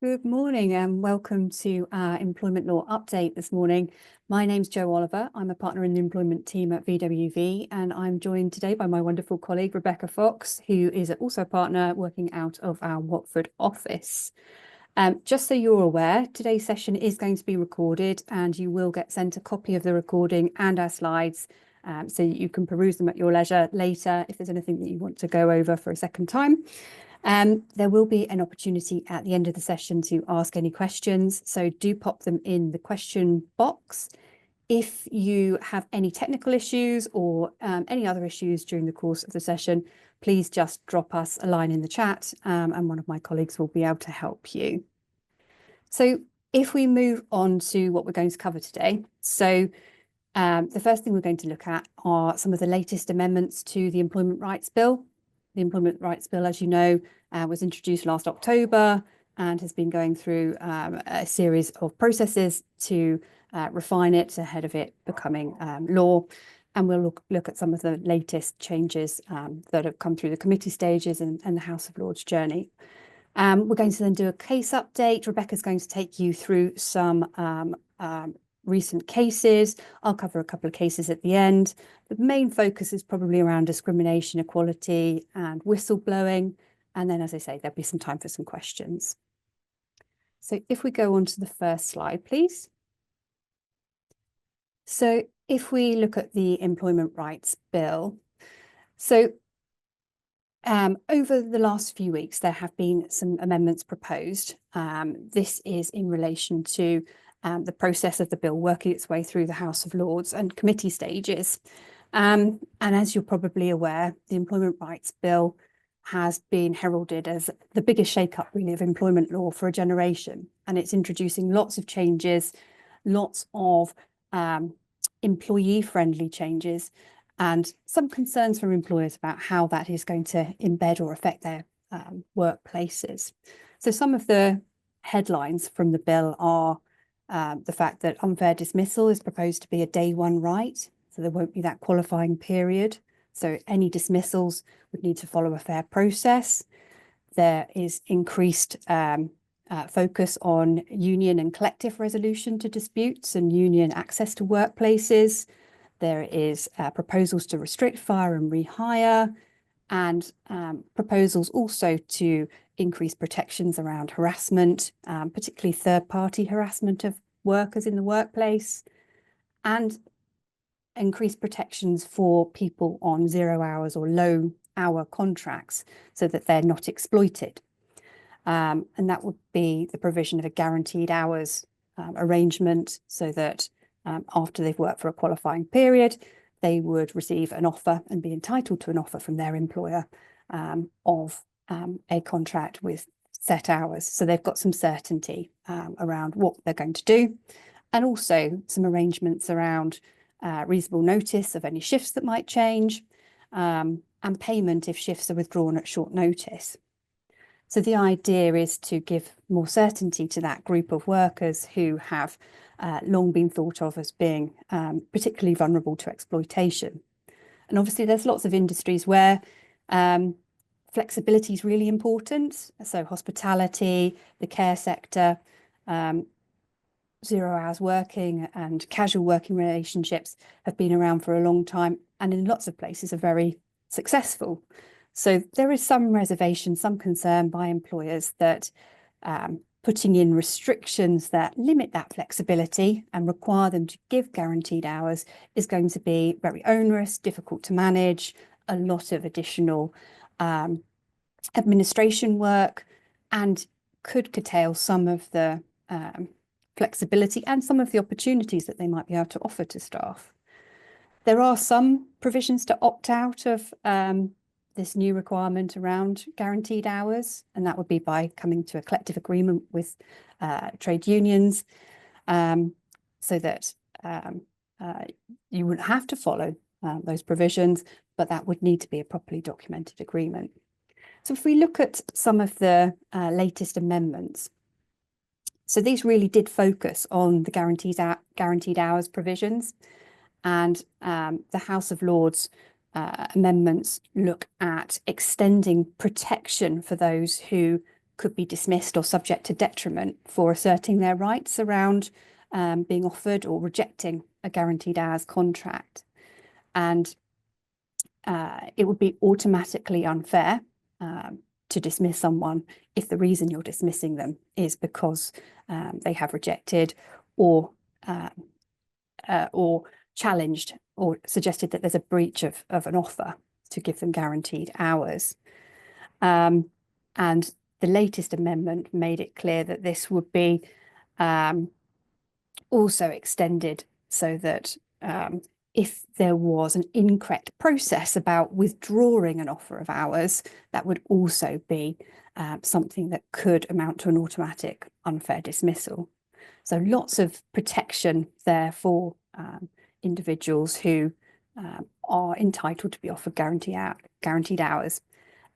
Good morning and welcome to our employment law update this morning. My name's Jo Oliver. I'm a partner in the employment team at VWV, and I'm joined today by my wonderful colleague, Rebecca Fox, who is also a partner working out of our Watford office. Just so you're aware, today's session is going to be recorded and you will get sent a copy of the recording and our slides so you can peruse them at your leisure later if there's anything that you want to go over for a second time. There will be an opportunity at the end of the session to ask any questions, so do pop them in the question box. If you have any technical issues or any other issues during the course of the session, please just drop us a line in the chat and one of my colleagues will be able to help you. So if we move on to what we're going to cover today, the first thing we're going to look at are some of the latest amendments to the Employment Rights Bill. The Employment Rights Bill, as you know, was introduced last October and has been going through a series of processes to refine it ahead of it becoming law. And we'll look at some of the latest changes that have come through the committee stages and the House of Lords journey. We're going to then do a case update. Rebecca's going to take you through some recent cases. I'll cover a couple of cases at the end. The main focus is probably around discrimination, equality and whistleblowing. And then, as I say, there'll be some time for some questions. So if we go on to the first slide, please. So if we look at the Employment Rights Bill, over the last few weeks, there have been some amendments proposed. This is in relation to the process of the bill working its way through the House of Lords and committee stages. And as you're probably aware, the Employment Rights Bill has been heralded as the biggest shake-up really of employment law for a generation. And it's introducing lots of changes, lots of employee-friendly changes, and some concerns from employers about how that is going to embed or affect their workplaces. So some of the headlines from the bill are the fact that unfair dismissal is proposed to be a day one right, so there won't be that qualifying period. So any dismissals would need to follow a fair process. There is increased focus on union and collective resolution to disputes and union access to workplaces. There is proposals to restrict fire and rehire, and proposals also to increase protections around harassment, particularly third-party harassment of workers in the workplace, and increase protections for people on 0 hours or low hour contracts so that they're not exploited. And that would be the provision of a guaranteed hours arrangement so that after they've worked for a qualifying period, they would receive an offer and be entitled to an offer from their employer of a contract with set hours. So they've got some certainty around what they're going to do, and also some arrangements around reasonable notice of any shifts that might change and payment if shifts are withdrawn at short notice. So the idea is to give more certainty to that group of workers who have long been thought of as being particularly vulnerable to exploitation. And obviously there's lots of industries where flexibility is really important. So hospitality, the care sector, 0 hours working and casual working relationships have been around for a long time and in lots of places are very successful. So there is some reservation, some concern by employers that putting in restrictions that limit that flexibility and require them to give guaranteed hours is going to be very onerous, difficult to manage, a lot of additional administration work, and could curtail some of the flexibility and some of the opportunities that they might be able to offer to staff. There are some provisions to opt out of this new requirement around guaranteed hours, and that would be by coming to a collective agreement with trade unions so that you wouldn't have to follow those provisions, but that would need to be a properly documented agreement. So if we look at some of the latest amendments, so these really did focus on the guaranteed hours provisions, and the House of Lords amendments look at extending protection for those who could be dismissed or subject to detriment for asserting their rights around being offered or rejecting a guaranteed hours contract. And it would be automatically unfair to dismiss someone if the reason you're dismissing them is because they have rejected or challenged or suggested that there's a breach of an offer to give them guaranteed hours. And the latest amendment made it clear that this would be also extended so that if there was an incorrect process about withdrawing an offer of hours, that would also be something that could amount to an automatic unfair dismissal. So lots of protection there for individuals who are entitled to be offered guaranteed hours,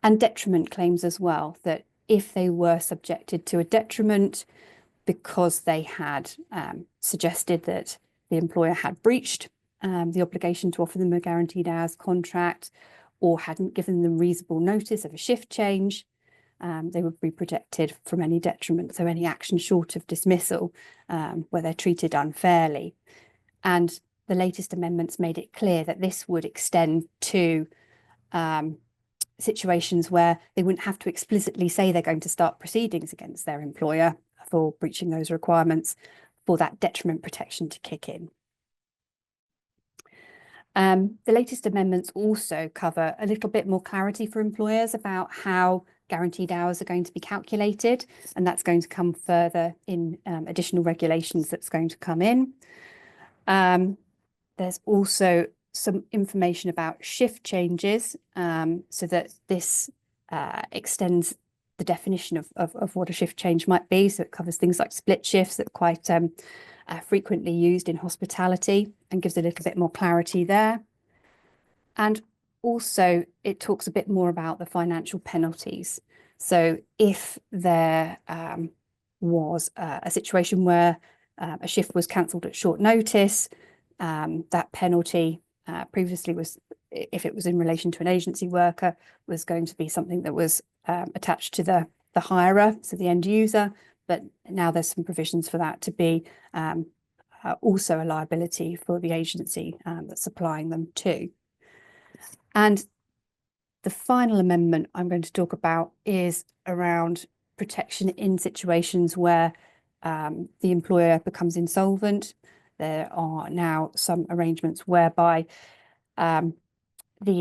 and detriment claims as well, that if they were subjected to a detriment because they had suggested that the employer had breached the obligation to offer them a guaranteed hours contract or hadn't given them reasonable notice of a shift change, they would be protected from any detriment, so any action short of dismissal where they're treated unfairly. And the latest amendments made it clear that this would extend to situations where they wouldn't have to explicitly say they're going to start proceedings against their employer for breaching those requirements for that detriment protection to kick in. The latest amendments also cover a little bit more clarity for employers about how guaranteed hours are going to be calculated, and that's going to come further in additional regulations that's going to come in. There's also some information about shift changes, so that this extends the definition of what a shift change might be. So it covers things like split shifts that are quite frequently used in hospitality, and gives a little bit more clarity there. And also it talks a bit more about the financial penalties. So if there was a situation where a shift was cancelled at short notice, that penalty previously was, if it was in relation to an agency worker, was going to be something that was attached to the hirer, so the end user. But now there's some provisions for that to be also a liability for the agency that's supplying them to. And the final amendment I'm going to talk about is around protection in situations where the employer becomes insolvent. There are now some arrangements whereby the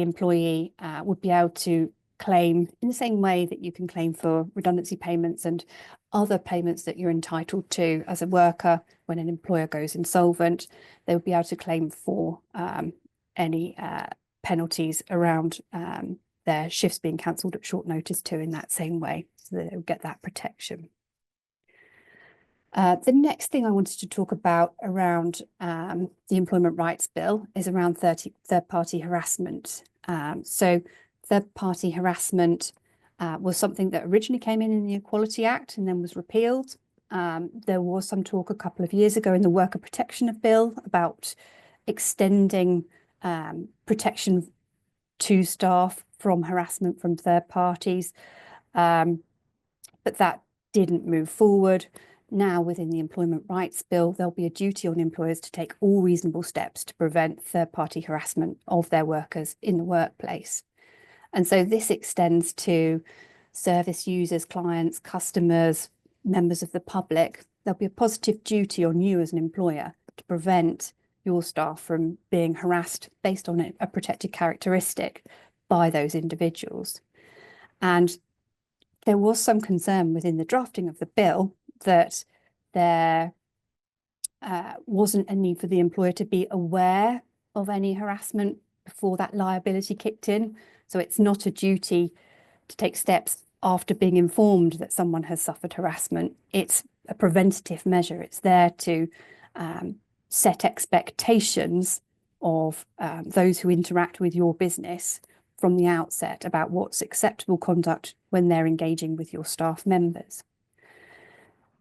employee would be able to claim in the same way that you can claim for redundancy payments and other payments that you're entitled to as a worker when an employer goes insolvent. They would be able to claim for any penalties around their shifts being cancelled at short notice too, in that same way, so that they'll get that protection. The next thing I wanted to talk about around the Employment Rights Bill is around third-party harassment. So third-party harassment was something that originally came in the Equality Act and then was repealed. There was some talk a couple of years ago in the Worker Protection Bill about extending protection to staff from harassment from third parties, but that didn't move forward. Now, within the Employment Rights Bill, there'll be a duty on employers to take all reasonable steps to prevent third-party harassment of their workers in the workplace. And so this extends to service users, clients, customers, members of the public. There'll be a positive duty on you as an employer to prevent your staff from being harassed based on a protected characteristic by those individuals. And there was some concern within the drafting of the bill that there wasn't a need for the employer to be aware of any harassment before that liability kicked in. So it's not a duty to take steps after being informed that someone has suffered harassment. It's a preventative measure. It's there to set expectations of those who interact with your business from the outset about what's acceptable conduct when they're engaging with your staff members.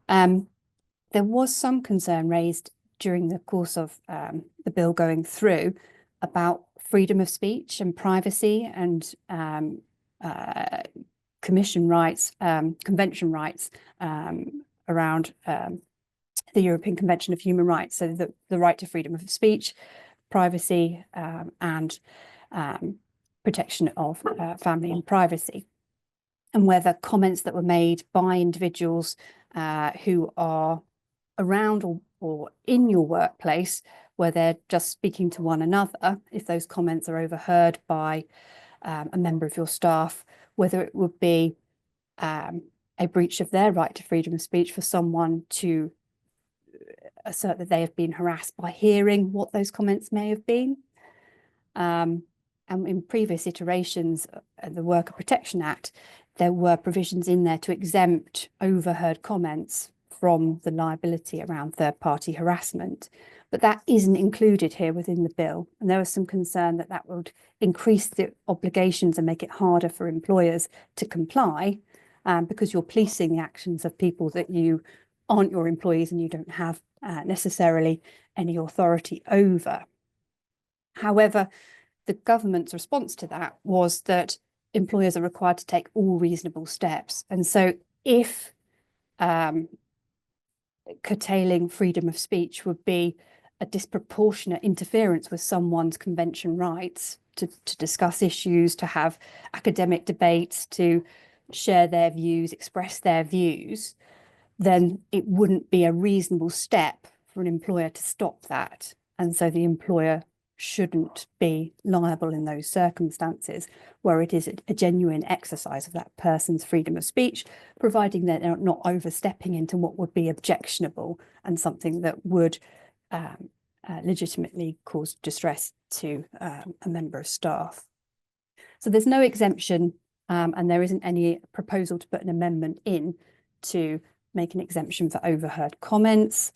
There was some concern raised during the course of the bill going through about freedom of speech and privacy, and convention rights around the European Convention of Human Rights, so the right to freedom of speech, privacy, and protection of family and privacy, and whether comments that were made by individuals who are around or in your workplace, where they're just speaking to one another, if those comments are overheard by a member of your staff, whether it would be a breach of their right to freedom of speech for someone to assert that they have been harassed by hearing what those comments may have been. And in previous iterations of the Worker Protection Act, there were provisions in there to exempt overheard comments from the liability around third-party harassment. But that isn't included here within the bill. And there was some concern that that would increase the obligations and make it harder for employers to comply, because you're policing the actions of people that you aren't your employees and you don't have necessarily any authority over. However, the government's response to that was that employers are required to take all reasonable steps. And so if curtailing freedom of speech would be a disproportionate interference with someone's convention rights to discuss issues, to have academic debates, to share their views, express their views, then it wouldn't be a reasonable step for an employer to stop that. And so the employer shouldn't be liable in those circumstances where it is a genuine exercise of that person's freedom of speech, providing that they're not overstepping into what would be objectionable and something that would legitimately cause distress to a member of staff. So there's no exemption, and there isn't any proposal to put an amendment in to make an exemption for overheard comments.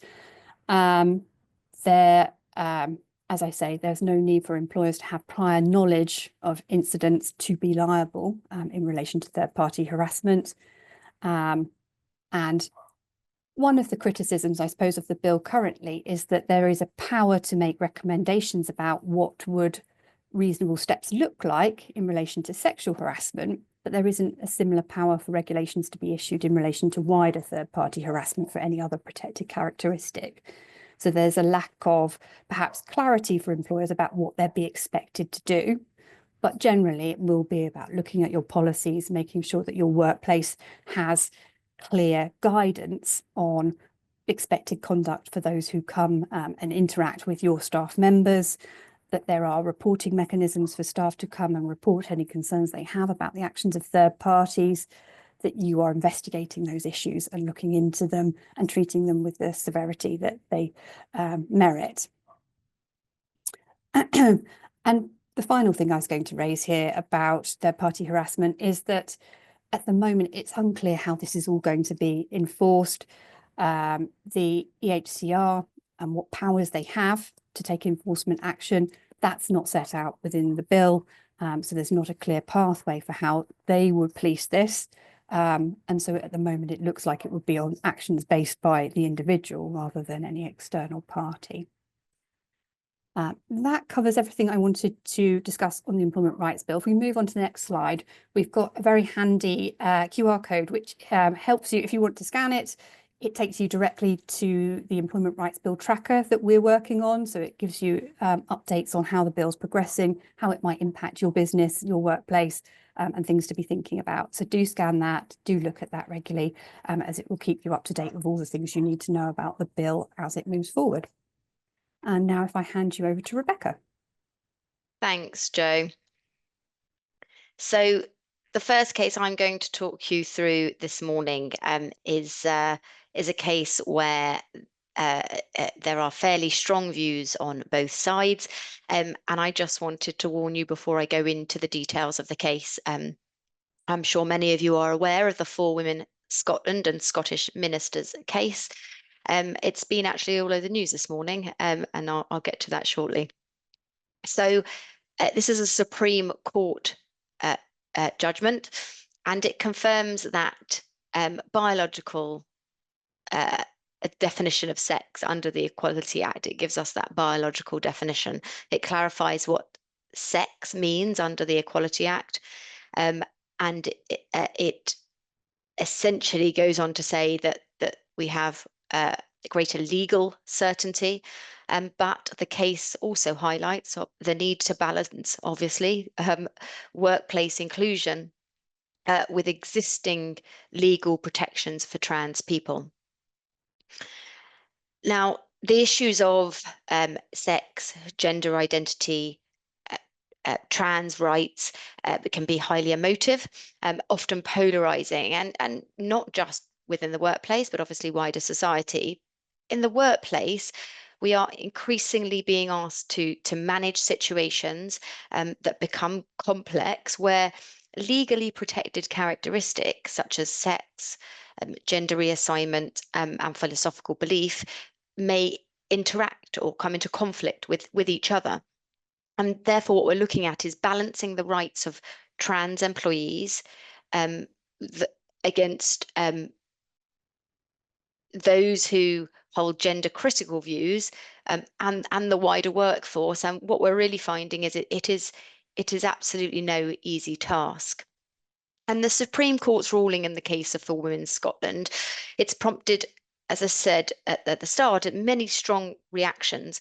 As I say, there's no need for employers to have prior knowledge of incidents to be liable in relation to third-party harassment. And one of the criticisms, I suppose, of the bill currently is that there is a power to make recommendations about what would reasonable steps look like in relation to sexual harassment, but there isn't a similar power for regulations to be issued in relation to wider third-party harassment for any other protected characteristic. So there's a lack of perhaps clarity for employers about what they'd be expected to do. But generally, it will be about looking at your policies, making sure that your workplace has clear guidance on expected conduct for those who come and interact with your staff members, that there are reporting mechanisms for staff to come and report any concerns they have about the actions of third parties, that you are investigating those issues and looking into them and treating them with the severity that they merit. And the final thing I was going to raise here about third-party harassment is that at the moment it's unclear how this is all going to be enforced. The EHCR and what powers they have to take enforcement action, that's not set out within the bill. So there's not a clear pathway for how they would police this. And so at the moment, it looks like it would be on actions based by the individual rather than any external party. That covers everything I wanted to discuss on the Employment Rights Bill. If we move on to the next slide, we've got a very handy QR code, which helps you if you want to scan it. It takes you directly to the Employment Rights Bill tracker that we're working on. So it gives you updates on how the bill's progressing, how it might impact your business, your workplace, and things to be thinking about. So do scan that, do look at that regularly, as it will keep you up to date with all the things you need to know about the bill as it moves forward. And now if I hand you over to Rebecca. Thanks, Jo. So the first case I'm going to talk you through this morning is a case where there are fairly strong views on both sides, and I just wanted to warn you before I go into the details of the case. I'm sure many of you are aware of the 4 Women Scotland and Scottish Ministers case. It's been actually all over the news this morning, and I'll get to that shortly. So this is a Supreme Court judgment, and it confirms that biological a definition of sex under the Equality Act. It gives us that biological definition. It clarifies what sex means under the Equality Act. And and it essentially goes on to say that we have greater legal certainty, but the case also highlights the need to balance, obviously, workplace inclusion with existing legal protections for trans people. Now, the issues of sex, gender identity, trans rights can be highly emotive, often polarizing, and not just within the workplace, but obviously wider society. In the workplace, we are increasingly being asked to manage situations that become complex, where legally protected characteristics such as sex, gender reassignment, and philosophical belief may interact or come into conflict with each other. And therefore, what we're looking at is balancing the rights of trans employees against those who hold gender critical views and the wider workforce. And what we're really finding is it is absolutely no easy task. And the Supreme Court's ruling in the case of For Women Scotland, it's prompted, as I said at the start, many strong reactions.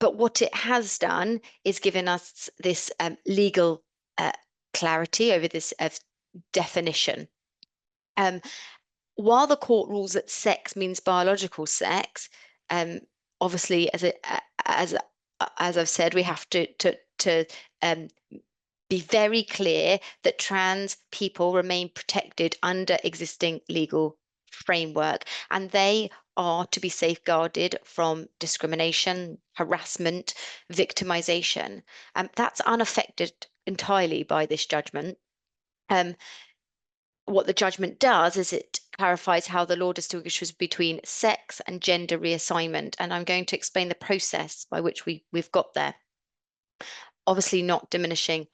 But what it has done is given us this legal clarity over this definition. While the court rules that sex means biological sex, obviously, as I've said, we have to be very clear that trans people remain protected under existing legal framework, and they are to be safeguarded from discrimination, harassment, victimization. That's unaffected entirely by this judgment. What the judgment does is it clarifies how the law distinguishes between sex and gender reassignment, and I'm going to explain the process by which we've got there. Obviously not diminishing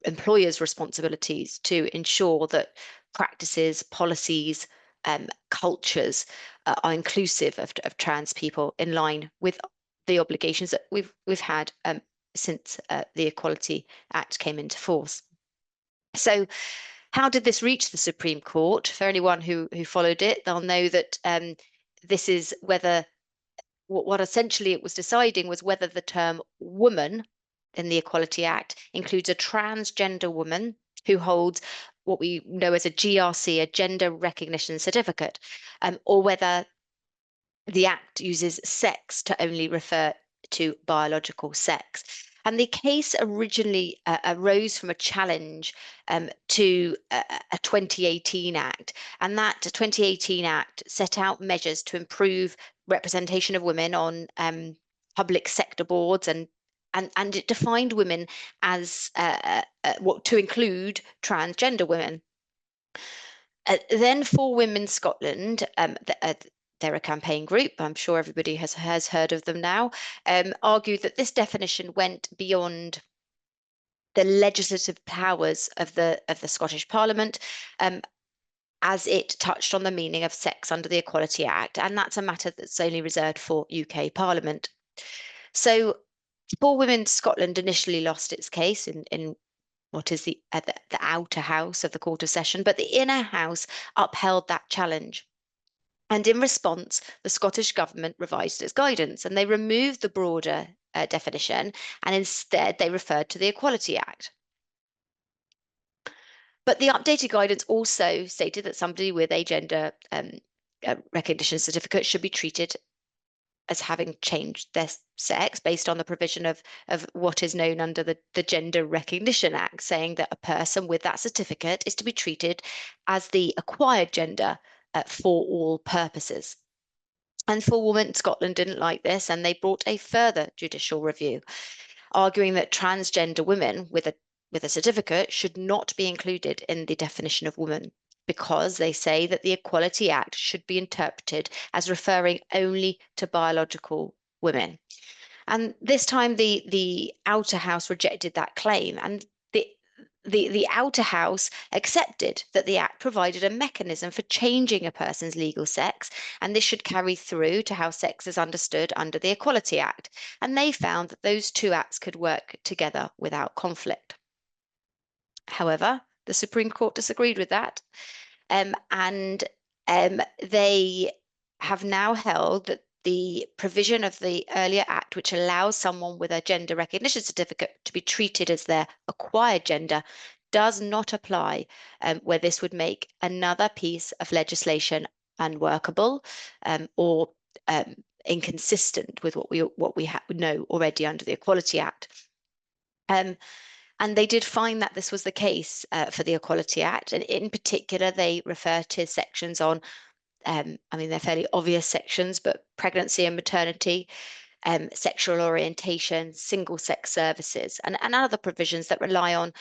employers' responsibilities to ensure that practices, policies, cultures are inclusive of trans people in line with the obligations that we've had since the Equality Act came into force. So, how did this reach the Supreme Court? For anyone who followed it, they'll know that this is whether what essentially it was deciding was whether the term woman in the Equality Act includes a transgender woman who holds what we know as a GRC, a gender recognition certificate, or whether the Act uses sex to only refer to biological sex. And the case originally arose from a challenge to a 2018 Act. And that 2018 Act set out measures to improve representation of women on public sector boards, and it defined women as what to include transgender women. Then For Women Scotland, they're a campaign group, I'm sure everybody has heard of them now, argued that this definition went beyond the legislative powers of the Scottish Parliament, as it touched on the meaning of sex under the Equality Act, and that's a matter that's only reserved for UK Parliament. So For Women Scotland initially lost its case in what is the outer house of the Court of Session, but the inner house upheld that challenge. And in response, the Scottish Government revised its guidance, and they removed the broader definition, and instead they referred to the Equality Act. But the updated guidance also stated that somebody with a gender recognition certificate should be treated as having changed their sex based on the provision of what is known under the Gender Recognition Act, saying that a person with that certificate is to be treated as the acquired gender for all purposes. And For Women Scotland didn't like this, and they brought a further judicial review, arguing that transgender women with a certificate should not be included in the definition of woman, because they say that the Equality Act should be interpreted as referring only to biological women. And this time the outer house rejected that claim, and the outer house accepted that the Act provided a mechanism for changing a person's legal sex, and this should carry through to how sex is understood under the Equality Act. And they found that those two acts could work together without conflict. However, the Supreme Court disagreed with that, and they have now held that the provision of the earlier act, which allows someone with a gender recognition certificate to be treated as their acquired gender, does not apply where this would make another piece of legislation unworkable or inconsistent with what we know already under the Equality Act. And they did find that this was the case for the Equality Act. And in particular, they refer to sections on, I mean, they're fairly obvious sections, but pregnancy and maternity, sexual orientation, single-sex services, and other provisions that rely on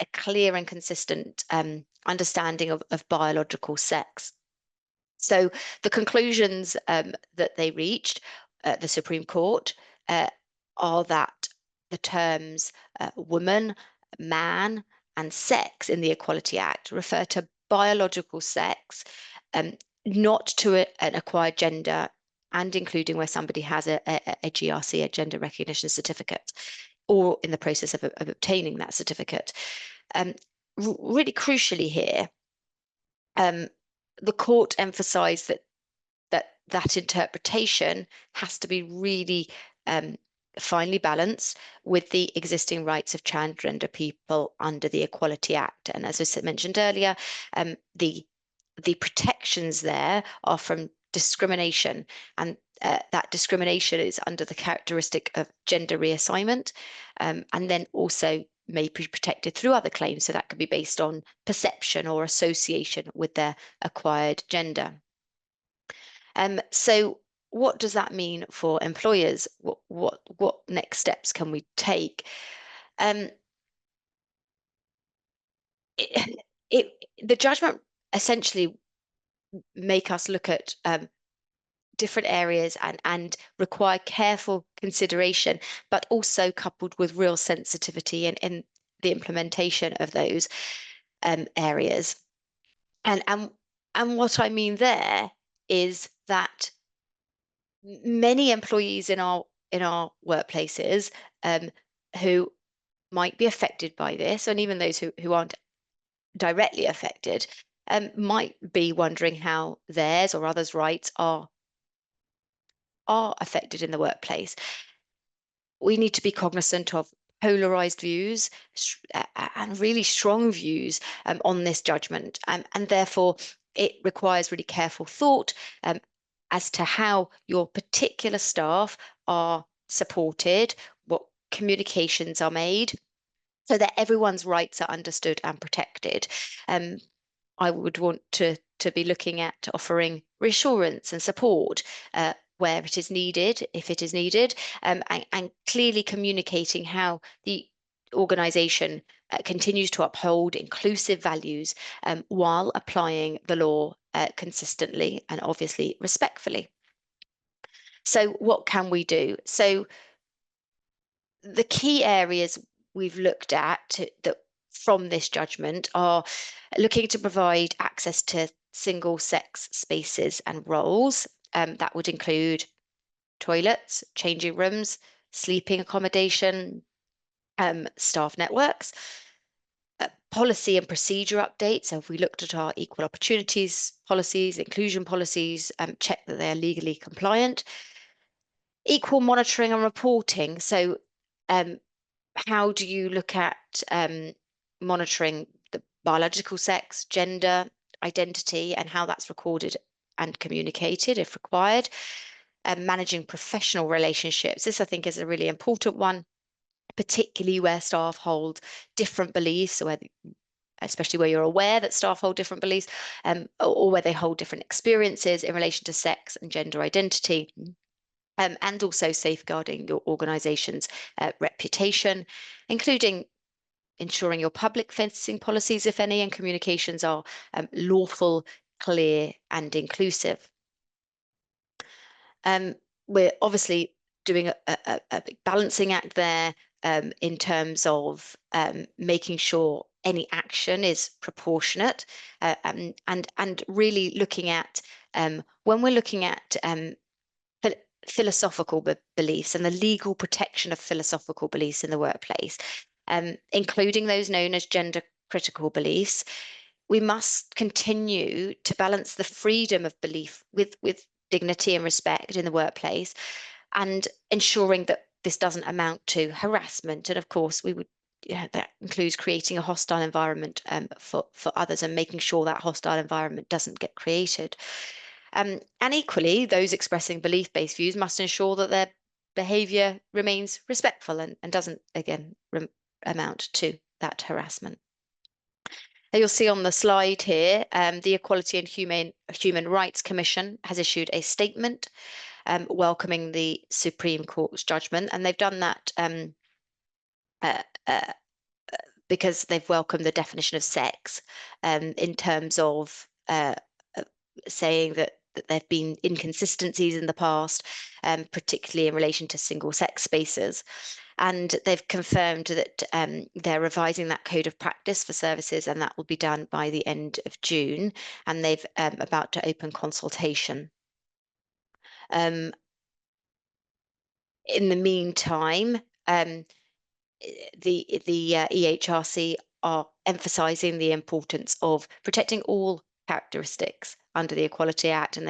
a clear and consistent understanding of biological sex. So the conclusions that they reached at the Supreme Court are that the terms woman, man, and sex in the Equality Act refer to biological sex, not to an acquired gender, and including where somebody has a GRC, a gender recognition certificate, or in the process of obtaining that certificate. Really crucially here, the court emphasised that interpretation has to be really finely balanced with the existing rights of transgender people under the Equality Act. And as I mentioned earlier, the protections there are from discrimination, and that discrimination is under the characteristic of gender reassignment, and then also may be protected through other claims. So that could be based on perception or association with their acquired gender. So what does that mean for employers? What next steps can we take? The judgment essentially make us look at different areas and require careful consideration, but also coupled with real sensitivity in the implementation of those areas. And what I mean there is that many employees in our workplaces who might be affected by this, and even those who aren't directly affected, might be wondering how theirs or others' rights are affected in the workplace. We need to be cognizant of polarized views and really strong views on this judgment, and therefore it requires really careful thought as to how your particular staff are supported, what communications are made, so that everyone's rights are understood and protected. I would want to be looking at offering reassurance and support where it is needed, if it is needed, and clearly communicating how the organisation continues to uphold inclusive values while applying the law consistently and obviously respectfully. So what can we do? So the key areas we've looked at from this judgment are looking to provide access to single-sex spaces and roles. That would include toilets, changing rooms, sleeping accommodation, staff networks, policy and procedure updates. So if we looked at our equal opportunities policies, inclusion policies, check that they are legally compliant. Equal monitoring and reporting. So how do you look at monitoring the biological sex, gender, identity, and how that's recorded and communicated if required? Managing professional relationships. This, I think, is a really important one, particularly where staff hold different beliefs, or especially where you're aware that staff hold different beliefs, or where they hold different experiences in relation to sex and gender identity. And also safeguarding your organisation's reputation, including ensuring your public facing policies, if any, and communications are lawful, clear, and inclusive. We're obviously doing a big balancing act there in terms of making sure any action is proportionate, and really looking at when we're looking at philosophical beliefs and the legal protection of philosophical beliefs in the workplace, including those known as gender critical beliefs, we must continue to balance the freedom of belief with dignity and respect in the workplace, and ensuring that this doesn't amount to harassment. And of course, we would, that includes creating a hostile environment for others, and making sure that hostile environment doesn't get created. And equally, those expressing belief-based views must ensure that their behaviour remains respectful and doesn't, again, amount to that harassment. You'll see on the slide here, the Equality and Human Rights Commission has issued a statement welcoming the Supreme Court's judgment, and they've done that because they've welcomed the definition of sex in terms of saying that there have been inconsistencies in the past, particularly in relation to single-sex spaces. And they've confirmed that they're revising that code of practice for services, and that will be done by the end of June. And they've about to open consultation. In the meantime, the EHRC are emphasising the importance of protecting all characteristics under the Equality Act, and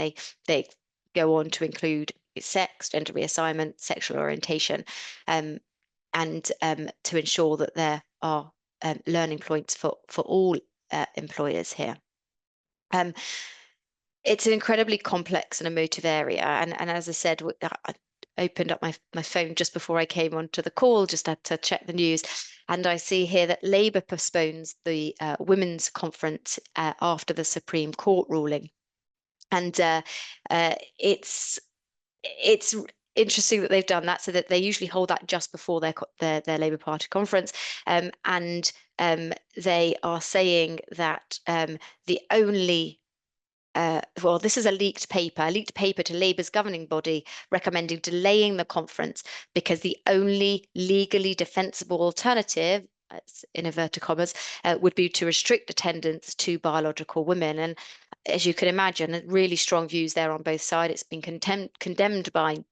they go on to include sex, gender reassignment, sexual orientation, and to ensure that there are learning points for all employers here. It's an incredibly complex and emotive area, and as I said, I opened up my phone just before I came onto the call, just had to check the news, and I see here that Labour postpones the Women's Conference after the Supreme Court ruling, and it's interesting that they've done that, so that they usually hold that just before their Labour Party conference, and they are saying that the only well, this is a leaked paper to Labour's governing body recommending delaying the conference because the only legally defensible alternative, in inverted commas, would be to restrict attendance to biological women. And as you can imagine, really strong views there on both sides. It's been condemned by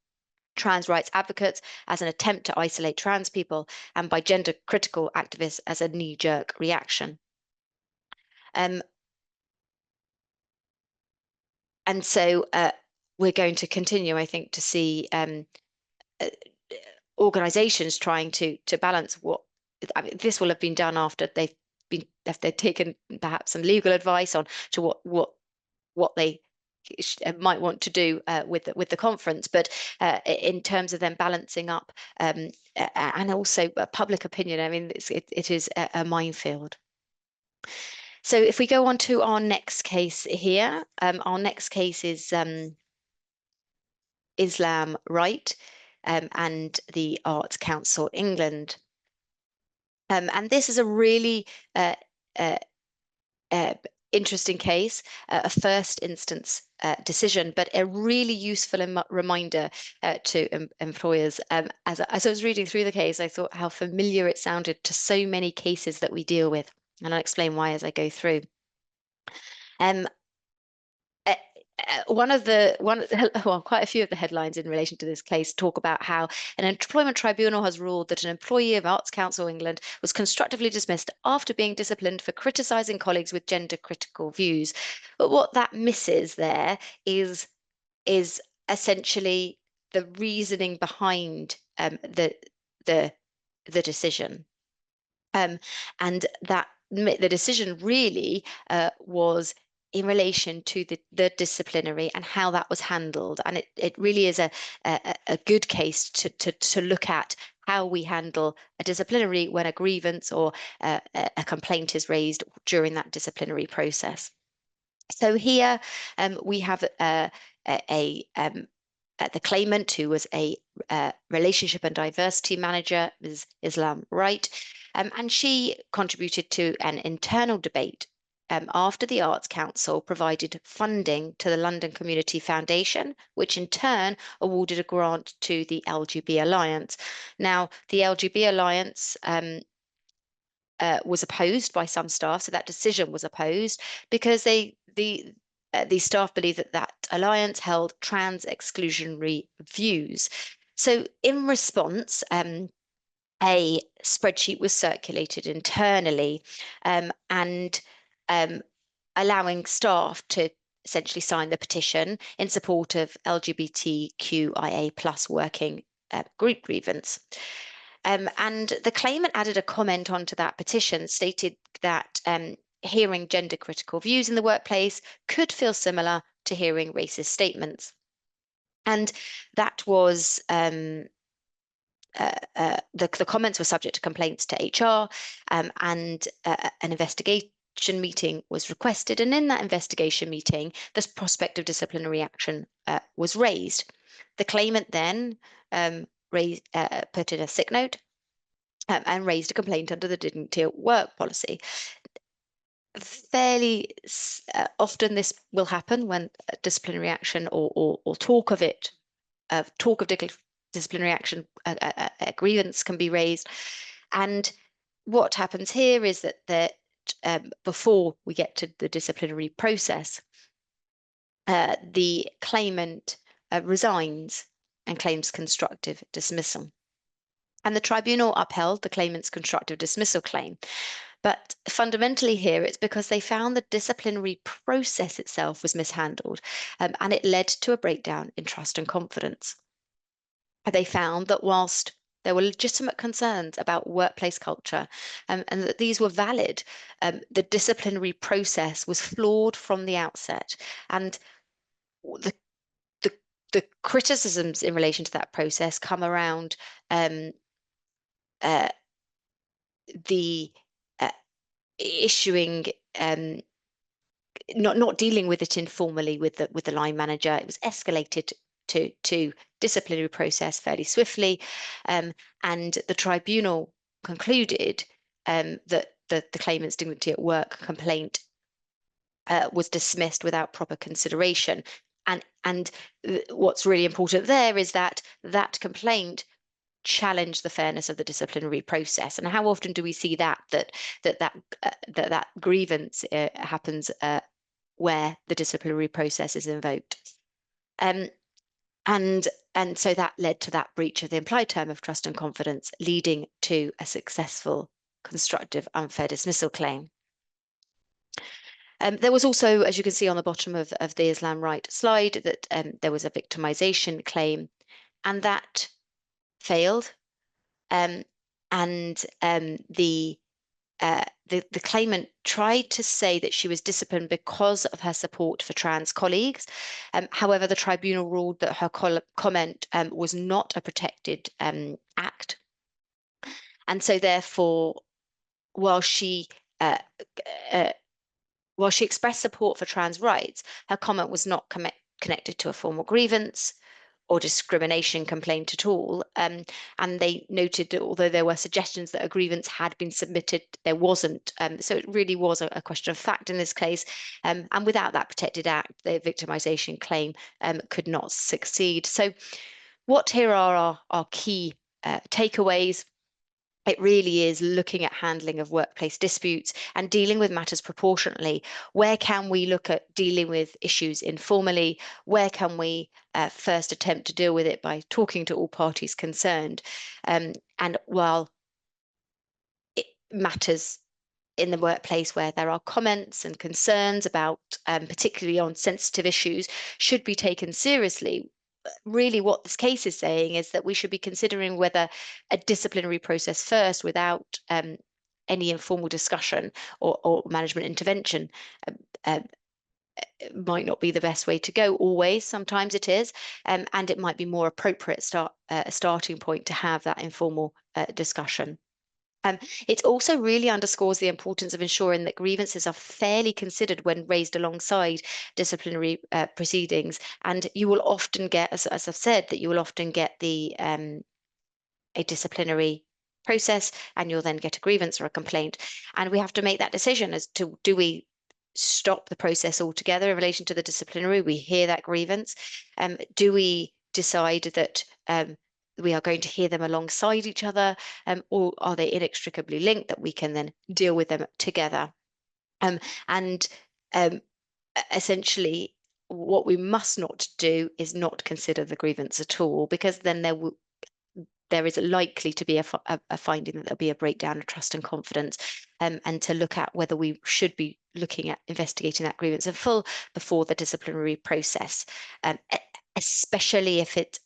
trans rights advocates as an attempt to isolate trans people, and by gender critical activists as a knee-jerk reaction. And so we're going to continue, I think, to see organisations trying to balance what, I mean, this will have been done after they've taken perhaps some legal advice on to what they might want to do with the conference, but in terms of them balancing up and also public opinion, I mean, it is a minefield. So if we go on to our next case here, our next case is Islam Right and the Arts Council England. And this is a really interesting case, a first instance decision, but a really useful reminder to employers. As I was reading through the case, I thought how familiar it sounded to so many cases that we deal with. And I'll explain why as I go through. Quite a few of the headlines in relation to this case talk about how an employment tribunal has ruled that an employee of Arts Council England was constructively dismissed after being disciplined for criticising colleagues with gender critical views. But what that misses there is essentially the reasoning behind the decision, and that the decision really was in relation to the disciplinary and how that was handled. And it really is a good case to look at how we handle a disciplinary when a grievance or a complaint is raised during that disciplinary process. So here we have the claimant, who was a relationship and diversity manager, Ms. Islam Right, and she contributed to an internal debate after the Arts Council provided funding to the London Community Foundation, which in turn awarded a grant to the LGB Alliance. Now, the LGB Alliance was opposed by some staff, so that decision was opposed because the staff believe that alliance held trans exclusionary views. So in response, a spreadsheet was circulated internally, and allowing staff to essentially sign the petition in support of LGBTQIA plus working group grievance. And the claimant added a comment onto that petition, stated that hearing gender critical views in the workplace could feel similar to hearing racist statements. And that was the comments were subject to complaints to HR, and an investigation meeting was requested. And in that investigation meeting, the prospect of disciplinary action was raised. The claimant then put in a sick note and raised a complaint under the dignity at work policy. Fairly often this will happen when disciplinary action or talk of it, talk of disciplinary action, a grievance can be raised. And what happens here is that before we get to the disciplinary process, the claimant resigns and claims constructive dismissal. And the tribunal upheld the claimant's constructive dismissal claim. But fundamentally here, it's because they found the disciplinary process itself was mishandled, and it led to a breakdown in trust and confidence. They found that whilst there were legitimate concerns about workplace culture, and that these were valid, the disciplinary process was flawed from the outset. And the criticisms in relation to that process come around the issuing, not dealing with it informally with the line manager. It was escalated to disciplinary process fairly swiftly, and the tribunal concluded that the claimant's dignity at work complaint was dismissed without proper consideration. And what's really important there is that that complaint challenge the fairness of the disciplinary process. And how often do we see that grievance happens where the disciplinary process is invoked? And so that led to that breach of the implied term of trust and confidence, leading to a successful constructive unfair dismissal claim. There was also, as you can see on the bottom of the Islam Right slide, that there was a victimization claim, and that failed. The claimant tried to say that she was disciplined because of her support for trans colleagues. However, the tribunal ruled that her comment was not a protected act. And so therefore, while she expressed support for trans rights, her comment was not connected to a formal grievance or discrimination complaint at all. And they noted that although there were suggestions that a grievance had been submitted, there wasn't. So it really was a question of fact in this case. And without that protected act, the victimization claim could not succeed. So what here are our key takeaways? It really is looking at handling of workplace disputes and dealing with matters proportionately. Where can we look at dealing with issues informally? Where can we first attempt to deal with it by talking to all parties concerned? And while it matters in the workplace where there are comments and concerns about, particularly on sensitive issues, should be taken seriously, really what this case is saying is that we should be considering whether a disciplinary process first without any informal discussion or management intervention might not be the best way to go always. Sometimes it is, and it might be more appropriate starting point to have that informal discussion. It also really underscores the importance of ensuring that grievances are fairly considered when raised alongside disciplinary proceedings. And you will often get, as I've said, that you will often get a disciplinary process, and you'll then get a grievance or a complaint. And we have to make that decision as to, do we stop the process altogether in relation to the disciplinary? We hear that grievance. Do we decide that we are going to hear them alongside each other, or are they inextricably linked that we can then deal with them together? Essentially, what we must not do is not consider the grievance at all, because then there there is likely to be a finding that there'll be a breakdown of trust and confidence, and to look at whether we should be looking at investigating that grievance in full before the disciplinary process, especially if it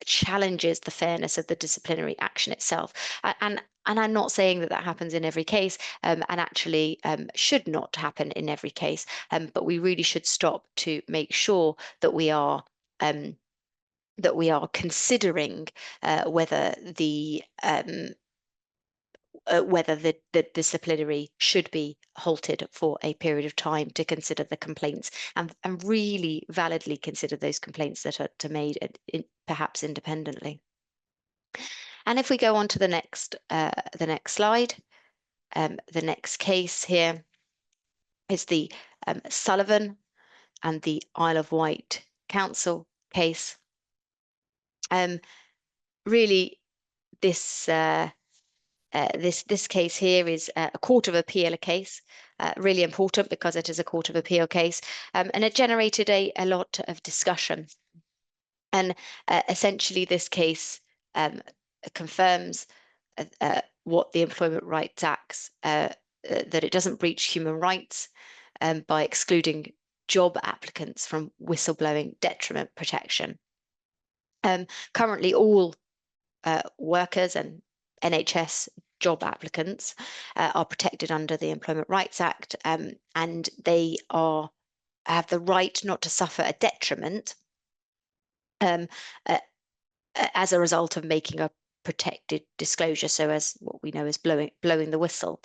challenges the fairness of the disciplinary action itself. And I'm not saying that happens in every case, and actually should not happen in every case, but we really should stop to make sure that we are considering whether the disciplinary should be halted for a period of time to consider the complaints, and really validly consider those complaints that are made perhaps independently. And if we go on to the next slide, the next case here is the Sullivan and the Isle of Wight Council case. Really, this case here is a Court of Appeal case, really important because it is a Court of Appeal case, and it generated a lot of discussion. And essentially, this case confirms what the Employment Rights Act, that it doesn't breach human rights by excluding job applicants from whistleblowing detriment protection. Currently, all workers and NHS job applicants are protected under the Employment Rights Act, and they have the right not to suffer a detriment as a result of making a protected disclosure, so as what we know as blowing the whistle.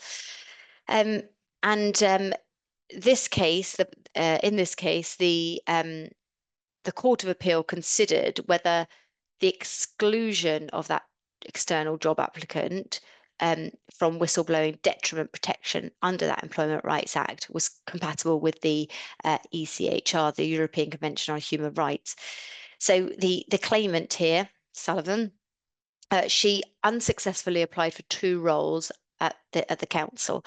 This case, in this case, the Court of Appeal considered whether the exclusion of that external job applicant from whistleblowing detriment protection under that Employment Rights Act was compatible with the ECHR, the European Convention on Human Rights. So the claimant here, Sullivan, she unsuccessfully applied for 2 roles at the council,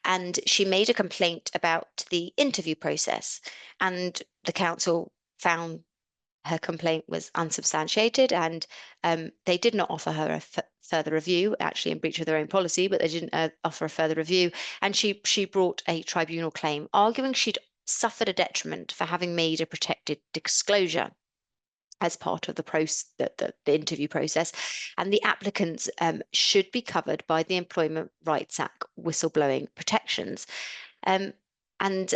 and she made a complaint about the interview process, and the council found her complaint was unsubstantiated, and they did not offer her a further review, actually in breach of their own policy, but they didn't offer a further review. And she brought a tribunal claim, arguing she'd suffered a detriment for having made a protected disclosure as part of the interview process, and the applicants should be covered by the Employment Rights Act whistleblowing protections. And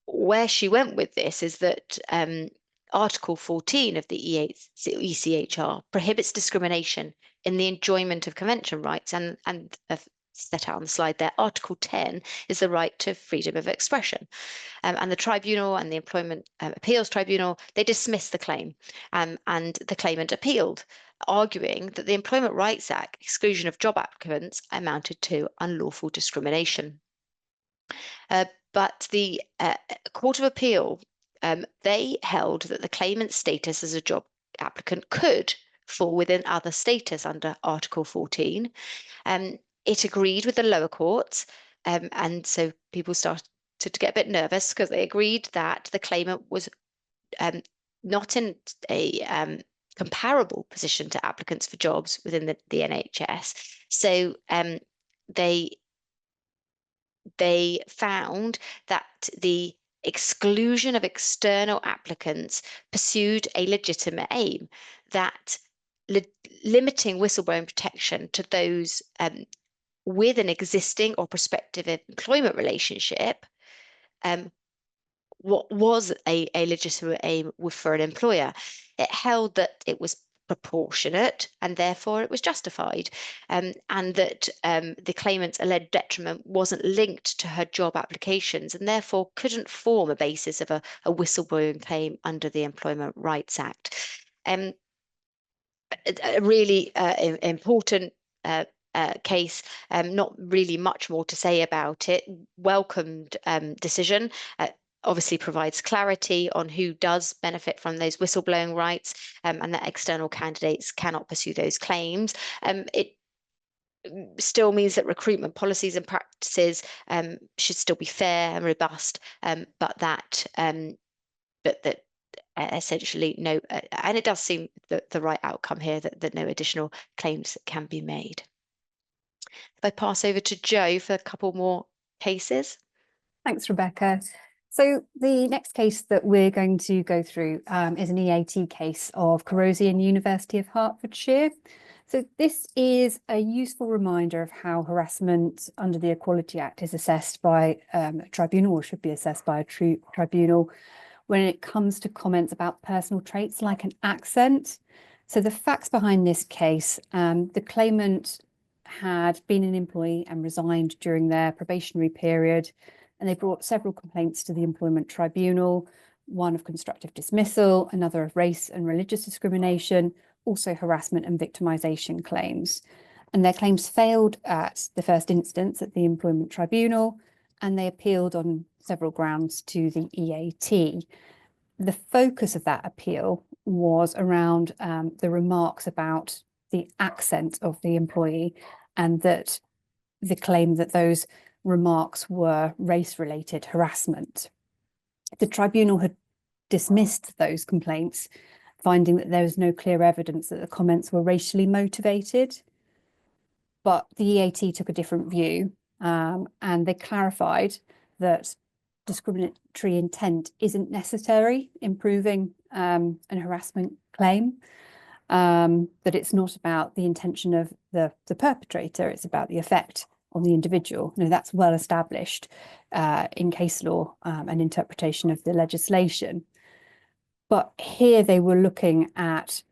where she went with this is that Article 14 of the ECHR prohibits discrimination in the enjoyment of convention rights, and set out on the slide there, Article 10 is the right to freedom of expression. And the tribunal and the Employment Appeals Tribunal, they dismissed the claim, and the claimant appealed, arguing that the Employment Rights Act exclusion of job applicants amounted to unlawful discrimination. But the Court of Appeal, they held that the claimant's status as a job applicant could fall within other status under Article 14. It agreed with the lower courts, and so people started to get a bit nervous because they agreed that the claimant was not in a comparable position to applicants for jobs within the NHS. So they found that the exclusion of external applicants pursued a legitimate aim, that limiting whistleblowing protection to those with an existing or prospective employment relationship what was a legitimate aim for an employer. It held that it was proportionate and therefore it was justified, and that the claimant's alleged detriment wasn't linked to her job applications and therefore couldn't form a basis of a whistleblowing claim under the Employment Rights Act. A really important case, not really much more to say about it. Welcomed decision. Obviously provides clarity on who does benefit from those whistleblowing rights, and that external candidates cannot pursue those claims. It still means that recruitment policies and practices should still be fair and robust, but that essentially no, and it does seem the right outcome here, that no additional claims can be made. If I pass over to Jo for a couple more cases. Thanks, Rebecca. So the next case that we're going to go through is an EAT case of Corrosian University of Hertfordshire. So this is a useful reminder of how harassment under the Equality Act is assessed by a tribunal, or should be assessed by a tribunal, when it comes to comments about personal traits like an accent. So the facts behind this case, the claimant had been an employee and resigned during their probationary period, and they brought several complaints to the Employment Tribunal, one of constructive dismissal, another of race and religious discrimination, also harassment and victimisation claims. And their claims failed at the first instance at the Employment Tribunal, and they appealed on several grounds to the EAT. The focus of that appeal was around the remarks about the accent of the employee, and that the claim that those remarks were race-related harassment. The tribunal had dismissed those complaints, finding that there was no clear evidence that the comments were racially motivated. But the EAT took a different view, and they clarified that discriminatory intent isn't necessary in proving an harassment claim, that it's not about the intention of the perpetrator, it's about the effect on the individual. Now, that's well established in case law and interpretation of the legislation. But here they were looking at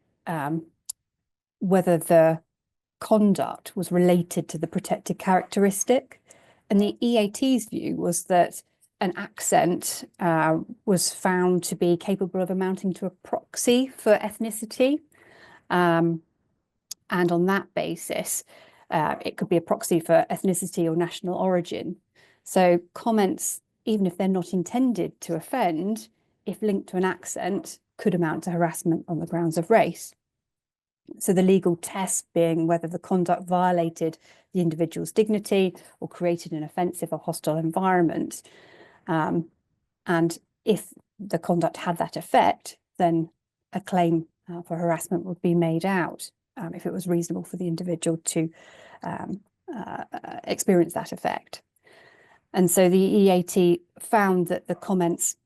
whether the conduct was related to the protected characteristic. And the EAT's view was that an accent was found to be capable of amounting to a proxy for ethnicity. And on that basis, it could be a proxy for ethnicity or national origin. So comments, even if they're not intended to offend, if linked to an accent, could amount to harassment on the grounds of race. So the legal test being whether the conduct violated the individual's dignity or created an offensive or hostile environment. And if the conduct had that effect, then a claim for harassment would be made out if it was reasonable for the individual to experience that effect. And so the EAT found that the comments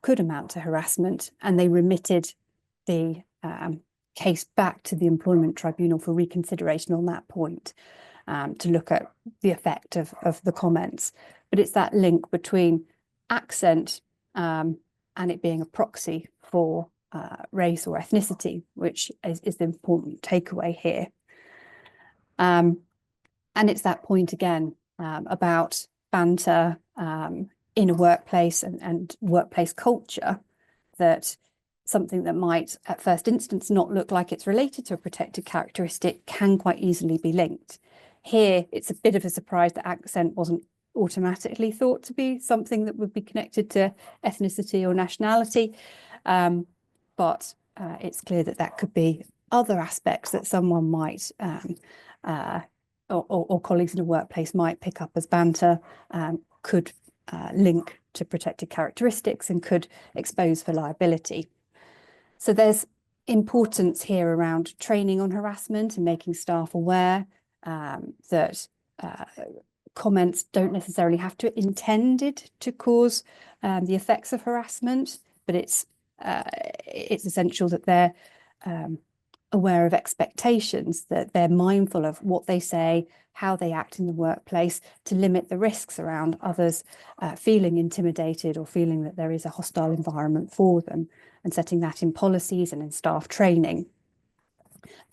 could amount to harassment, and they remitted the case back to the Employment Tribunal for reconsideration on that point, to look at the effect of the comments. But it's that link between accent and it being a proxy for race or ethnicity, which is the important takeaway here. And it's that point again about banter in a workplace and workplace culture, that something that might at first instance not look like it's related to a protected characteristic can quite easily be linked. Here, it's a bit of a surprise that accent wasn't automatically thought to be something that would be connected to ethnicity or nationality. But it's clear that that could be other aspects that someone might, or colleagues in a workplace might pick up as banter, could link to protected characteristics and could expose for liability. So there's importance here around training on harassment and making staff aware that comments don't necessarily have to be intended to cause the effects of harassment, but it's essential that they're aware of expectations, that they're mindful of what they say, how they act in the workplace, to limit the risks around others feeling intimidated or feeling that there is a hostile environment for them, and setting that in policies and in staff training.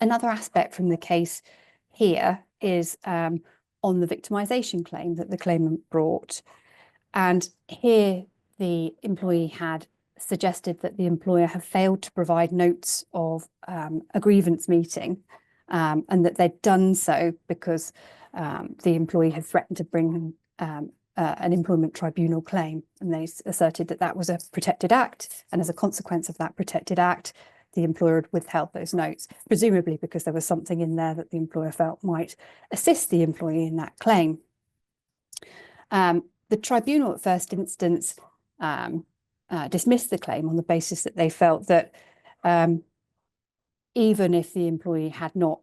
Another aspect from the case here is on the victimisation claim that the claimant brought. And here the employee had suggested that the employer had failed to provide notes of a grievance meeting, and that they'd done so because the employee had threatened to bring an employment tribunal claim, and they asserted that that was a protected act, and as a consequence of that protected act, the employer had withheld those notes, presumably because there was something in there that the employer felt might assist the employee in that claim. The tribunal at first instance dismissed the claim on the basis that they felt that even if the employee had not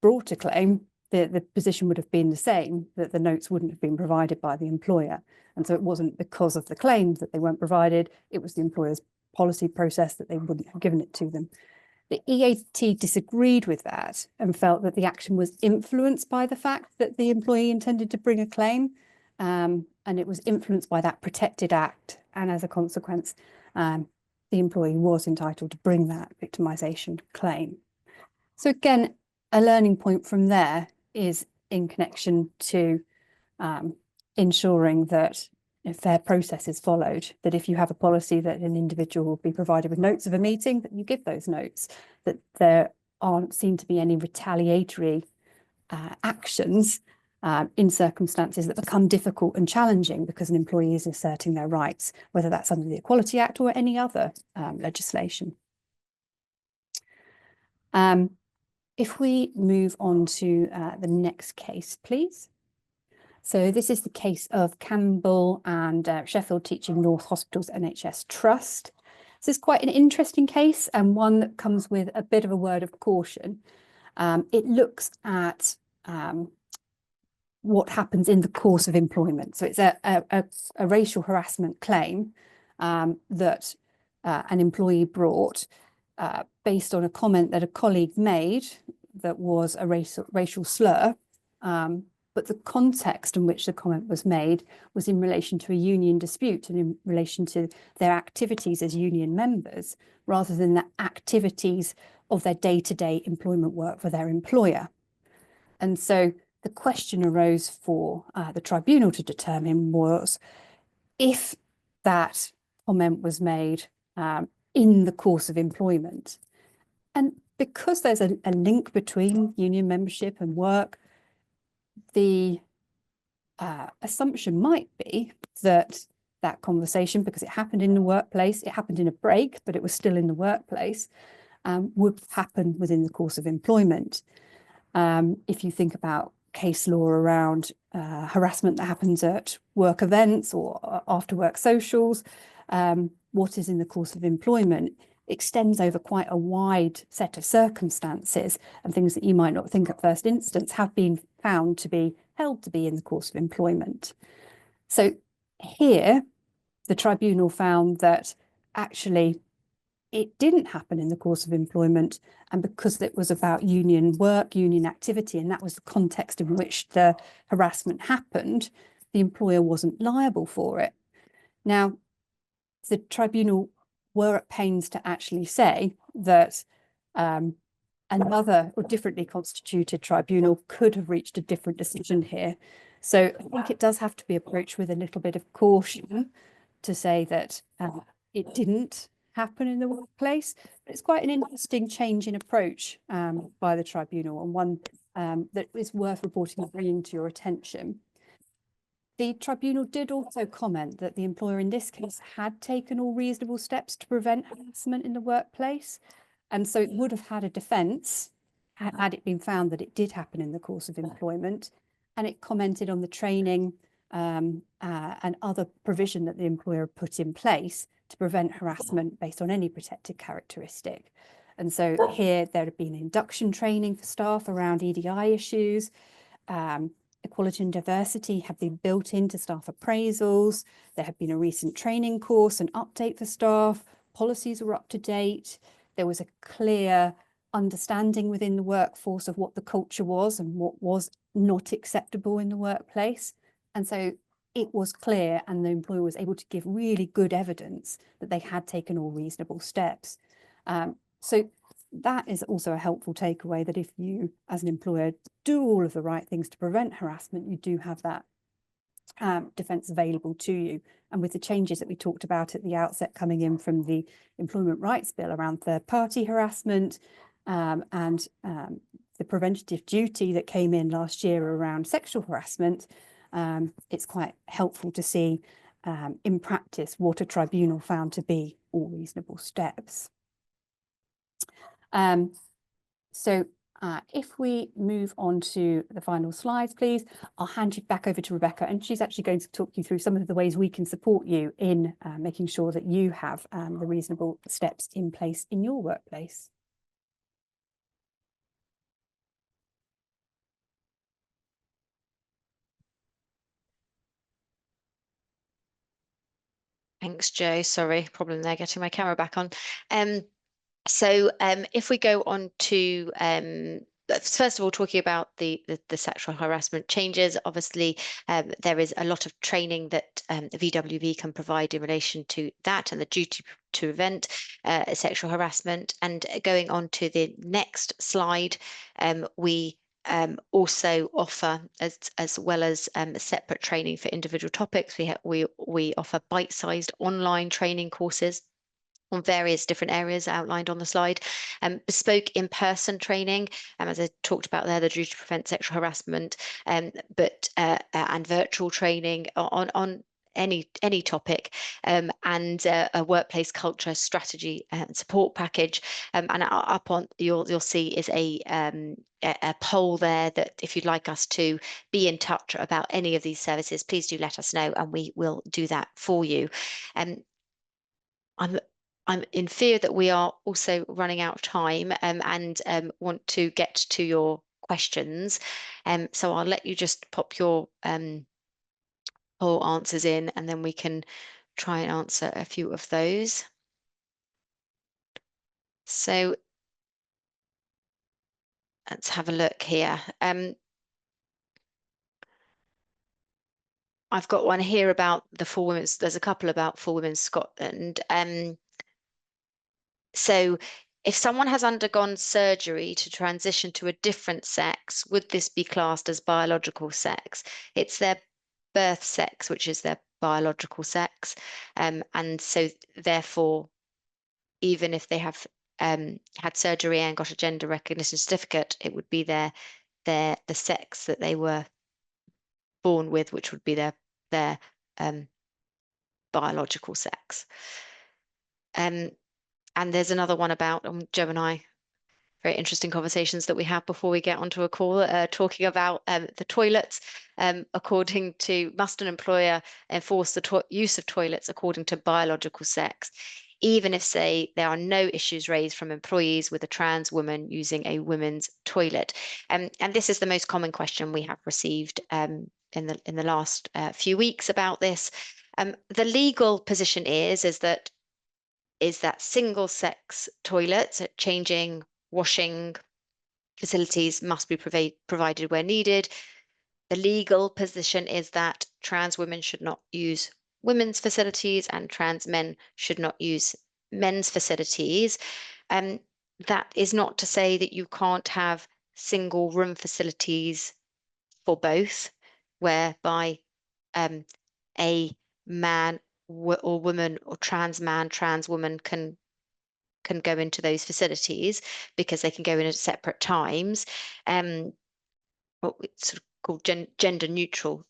brought a claim, the position would have been the same, that the notes wouldn't have been provided by the employer. And so it wasn't because of the claim that they weren't provided, it was the employer's policy process that they wouldn't have given it to them. The EAT disagreed with that and felt that the action was influenced by the fact that the employee intended to bring a claim, and it was influenced by that protected act. And as a consequence, the employee was entitled to bring that victimisation claim. So again, a learning point from there is in connection to ensuring that a fair process is followed, that if you have a policy that an individual will be provided with notes of a meeting, that you give those notes, that there aren't seen to be any retaliatory actions in circumstances that become difficult and challenging because an employee is asserting their rights, whether that's under the Equality Act or any other legislation. If we move on to the next case, please. So this is the case of Campbell and Sheffield Teaching North Hospitals NHS Trust. This is quite an interesting case and one that comes with a bit of a word of caution. It looks at what happens in the course of employment. So it's a racial harassment claim that an employee brought based on a comment that a colleague made that was a racial slur. But the context in which the comment was made was in relation to a union dispute and in relation to their activities as union members, rather than the activities of their day-to-day employment work for their employer. And so the question arose for the tribunal to determine was if that comment was made in the course of employment. And because there's a link between union membership and work, the assumption might be that that conversation, because it happened in the workplace, it happened in a break, but it was still in the workplace, would happen within the course of employment. If you think about case law around harassment that happens at work events or after work socials, what is in the course of employment extends over quite a wide set of circumstances, and things that you might not think at first instance have been found to be held to be in the course of employment. So here, the tribunal found that actually it didn't happen in the course of employment, and because it was about union work, union activity, and that was the context in which the harassment happened, the employer wasn't liable for it. Now, the tribunal were at pains to actually say that another or differently constituted tribunal could have reached a different decision here. So I think it does have to be approached with a little bit of caution to say that it didn't happen in the workplace. But it's quite an interesting change in approach by the tribunal, and one that is worth reporting and bringing to your attention. The tribunal did also comment that the employer in this case had taken all reasonable steps to prevent harassment in the workplace. And so it would have had a defence had it been found that it did happen in the course of employment. And it commented on the training and other provision that the employer put in place to prevent harassment based on any protected characteristic. And so here there had been induction training for staff around EDI issues. Equality and diversity have been built into staff appraisals. There had been a recent training course and update for staff. Policies were up to date. There was a clear understanding within the workforce of what the culture was and what was not acceptable in the workplace. And so it was clear, and the employer was able to give really good evidence that they had taken all reasonable steps. So that is also a helpful takeaway, that if you as an employer do all of the right things to prevent harassment, you do have that defence available to you. And with the changes that we talked about at the outset coming in from the Employment Rights Bill around third-party harassment and the preventative duty that came in last year around sexual harassment, it's quite helpful to see in practice what a tribunal found to be all reasonable steps. So If we move on to the final slides, please, I'll hand you back over to Rebecca, and she's actually going to talk you through some of the ways we can support you in making sure that you have the reasonable steps in place in your workplace. Thanks, Jo. Sorry, problem there, getting my camera back on. So if we go on to first of all, talking about the sexual harassment changes, obviously there is a lot of training that VWV can provide in relation to that and the duty to prevent sexual harassment. And going on to the next slide, we also offer, as well as separate training for individual topics, we offer bite-sized online training courses on various different areas outlined on the slide. Bespoke in-person training, as I talked about there, the duty to prevent sexual harassment, but and virtual training on any topic, and a workplace culture strategy and support package. And up on you'll see is a poll there that if you'd like us to be in touch about any of these services, please do let us know, and we will do that for you. I'm in fear that we are also running out of time, and want to get to your questions. So I'll let you just pop your poll answers in, and then we can try and answer a few of those. So let's have a look here. I've got one here about the For Women's. There's a couple about For Women's Scotland. So if someone has undergone surgery to transition to a different sex, would this be classed as biological sex? It's their birth sex, which is their biological sex. And so therefore, even if they have had surgery and got a gender recognition certificate, it would be the sex that they were born with, which would be their biological sex. And there's another one about Jo and I, very interesting conversations that we have before we get onto a call, talking about the toilets. According to, must an employer enforce the use of toilets according to biological sex, even if, say, there are no issues raised from employees with a trans woman using a women's toilet? And this is the most common question we have received in the last few weeks about this. The legal position is that single sex toilets, changing, washing facilities must be provided where needed. The legal position is that trans women should not use women's facilities and trans men should not use men's facilities. That is not to say that you can't have single room facilities for both, whereby a man or woman or trans man, trans woman can go into those facilities because they can go in at separate times. What we sort of call gender neutral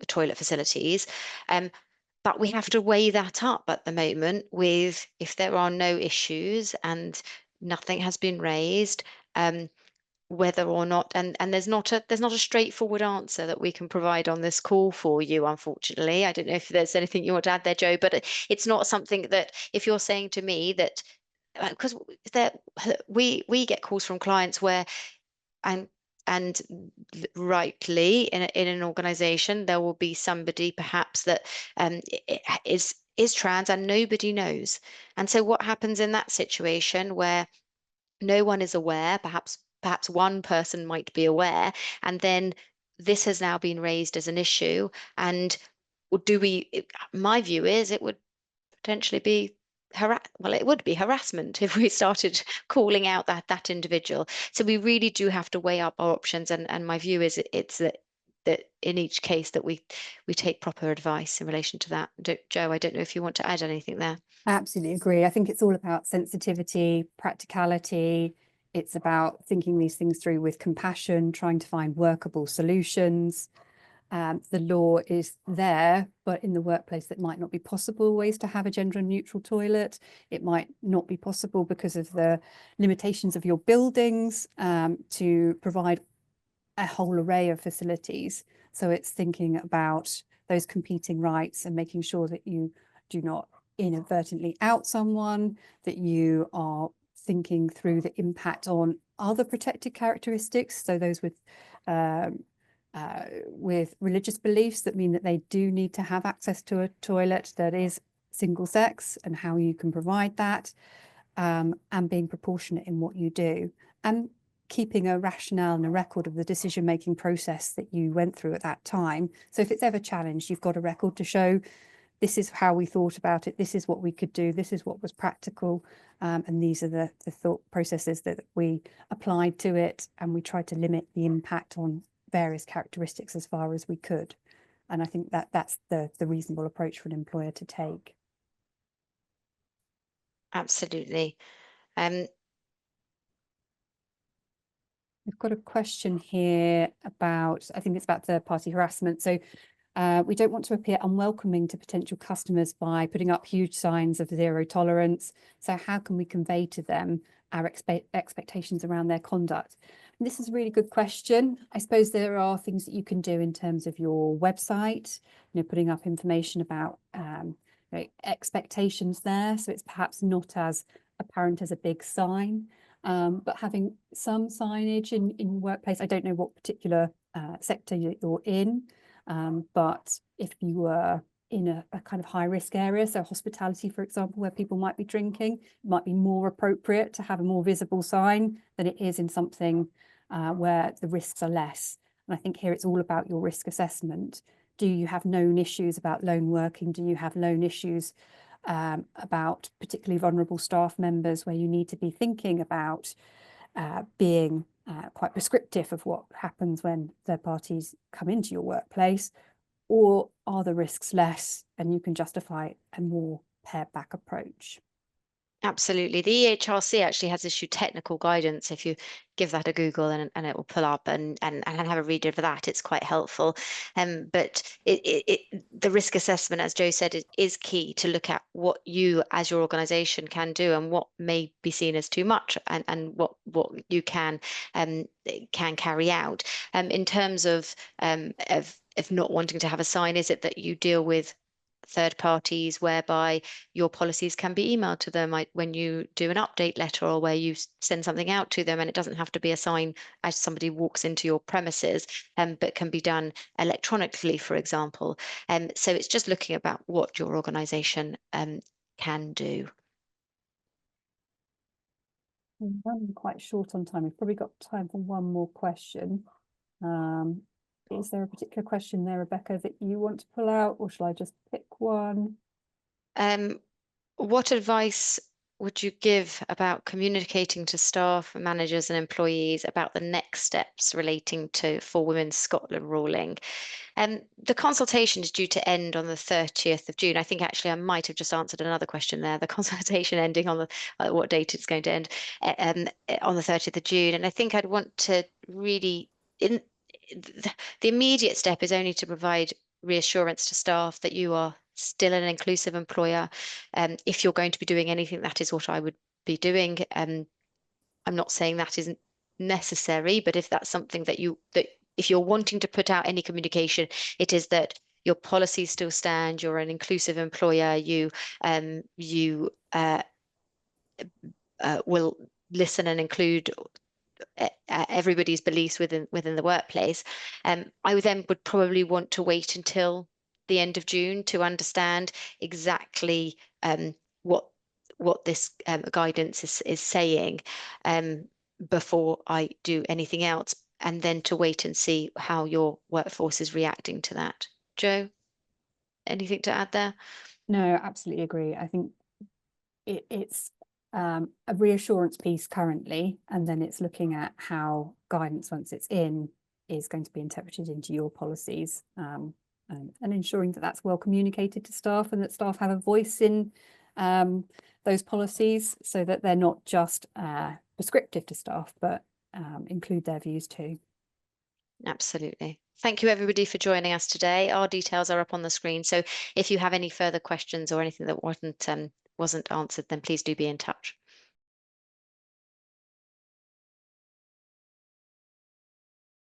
toilet facilities. But we have to weigh that up at the moment with, if there are no issues and nothing has been raised, whether or not, and there's not a straightforward answer that we can provide on this call for you, unfortunately. I don't know if there's anything you want to add there, Jo, but it's not something that, if you're saying to me that, because we get calls from clients where, and rightly in an organization, there will be somebody perhaps that is trans and nobody knows. And so what happens in that situation where no one is aware, perhaps one person might be aware, and then this has now been raised as an issue, and my view is it would potentially be it would be harassment if we started calling out that individual. So we really do have to weigh up our options, and my view is it's that in each case that we take proper advice in relation to that. Jo, I don't know if you want to add anything there. I absolutely agree. I think it's all about sensitivity, practicality. It's about thinking these things through with compassion, trying to find workable solutions. the law is there, but in the workplace that might not be possible always to have a gender neutral toilet. It might not be possible because of the limitations of your buildings to provide a whole array of facilities. So it's thinking about those competing rights and making sure that you do not inadvertently out someone, that you are thinking through the impact on other protected characteristics. So those with religious beliefs that mean that they do need to have access to a toilet that is single sex, and how you can provide that, and being proportionate in what you do, and keeping a rationale and a record of the decision-making process that you went through at that time. So if it's ever challenged, you've got a record to show this is how we thought about it, this is what we could do, this is what was practical, and these are the thought processes that we applied to it, and we tried to limit the impact on various characteristics as far as we could. And I think that that's the reasonable approach for an employer to take. Absolutely. We've got a question here about, I think it's about third-party harassment. So we don't want to appear unwelcoming to potential customers by putting up huge signs of zero tolerance. So how can we convey to them our expectations around their conduct? And this is a really good question. I suppose there are things that you can do in terms of your website, putting up information about expectations there. So it's perhaps not as apparent as a big sign. But having some signage in your workplace, I don't know what particular sector you're in, but if you were in a kind of high risk area, so hospitality, for example, where people might be drinking, it might be more appropriate to have a more visible sign than it is in something where the risks are less. And I think here it's all about your risk assessment. Do you have known issues about lone working? Do you have known issues about particularly vulnerable staff members where you need to be thinking about being quite prescriptive of what happens when third parties come into your workplace? Or are the risks less and you can justify a more pared back approach? Absolutely. The EHRC actually has issued technical guidance. If you give that a Google and it will pull up and have a read of that, it's quite helpful. But the risk assessment, as Joe said, is key to look at what you as your organization can do and what may be seen as too much, and what you can carry out. In terms of not wanting to have a sign, is it that you deal with third parties whereby your policies can be emailed to them when you do an update letter, or where you send something out to them, and it doesn't have to be a sign as somebody walks into your premises, but can be done electronically, for example. So it's just looking about what your organization can do. We're running quite short on time. We've probably got time for one more question. Is there a particular question there, Rebecca, that you want to pull out, or shall I just pick one? What advice would you give about communicating to staff, managers and employees about the next steps relating to For Women's Scotland ruling? The consultation is due to end on the 30th of June. I think actually I might have just answered another question there. The consultation ending on the what date it's going to end on the 30th of June. And I think I'd want to really, the immediate step is only to provide reassurance to staff that you are still an inclusive employer. If you're going to be doing anything, that is what I would be doing. I'm not saying that isn't necessary, but if that's something that if you're wanting to put out any communication, it is that your policies still stand, you're an inclusive employer, you will listen and include everybody's beliefs within the workplace. I then would probably want to wait until the end of June to understand exactly what this guidance is saying before I do anything else, and then to wait and see how your workforce is reacting to that. Joe, anything to add there? No, absolutely agree. I think it's a reassurance piece currently, and then it's looking at how guidance, once it's in, is going to be interpreted into your policies, and ensuring that that's well communicated to staff, and that staff have a voice in those policies, so that they're not just prescriptive to staff, but include their views too. Absolutely. Thank you everybody for joining us today. Our details are up on the screen. So if you have any further questions or anything that wasn't answered, then please do be in touch.